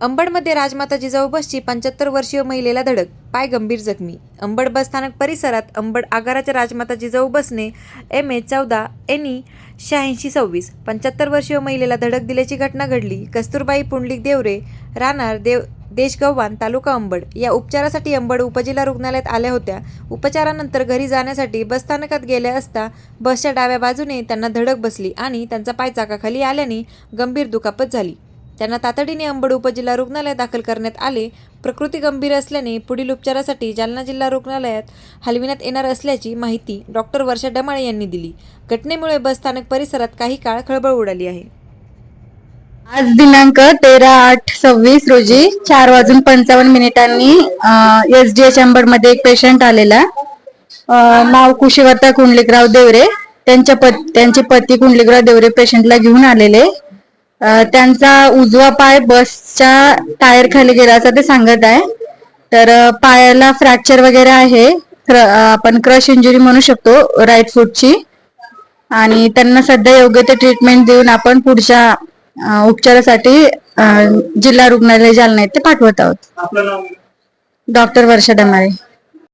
अंबडमध्ये राजमाता जिजाऊ बसची 75 वर्षीय महिलेला धडक, पाय गंभीर जखमी. अंबड बस स्थानक परिसरात अंबड आगाराच्या राजमाता जिजाऊ बसने MH14 NE 8626 75 वर्षीय महिलेला धडक दिल्याची घटना घडली. कस्तुरबाई पुंडलिक देवरे, राहणार देशगव्हाण, तालुका अंबड, या उपचारासाठी अंबड उपजिल्हा रुग्णालयात आल्या होत्या. उपचारानंतर घरी जाण्यासाठी बसस्थानकात गेल्या असता बसच्या डाव्या बाजूने त्यांना धडक बसली आणि त्यांचा पाय चाकाखाली आल्याने गंभीर दुखापत झाली. त्यांना तातडीने अंबड उपजिल्हा रुग्णालयात दाखल करण्यात आले. प्रकृती गंभीर असल्याने पुढील उपचारासाठी जालना जिल्हा रुग्णालयात हलविण्यात येणार असल्याची माहिती डॉक्टर वर्षा डमाळे यांनी दिली. घटनेमुळे बसस्थानक परिसरात काही काळ खळबळ उडाली आहे. आज दिनांक 13/8/26 रोजी 4:55 SDH अंबड मध्ये एक पेशंट आलेला. नाव कुशीवता कुंडलिकराव देवरे. त्यांचे पती कुंडलिकराव देवरे पेशंटला घेऊन आलेले. त्यांचा उजवा पाय बसच्या टायर खाली गेला असं ते सांगत आहे. तर पायाला फ्रॅक्चर वगैरे आहे. आपण क्रश इंजुरी म्हणू शकतो राईट फूटची. आणि त्यांना सध्या योग्य ते ट्रीटमेंट देऊन आपण पुढच्या उपचारासाठी जिल्हा रुग्णालय जालना येथे पाठवत आहोत. डॉक्टर वर्षा डमाळे.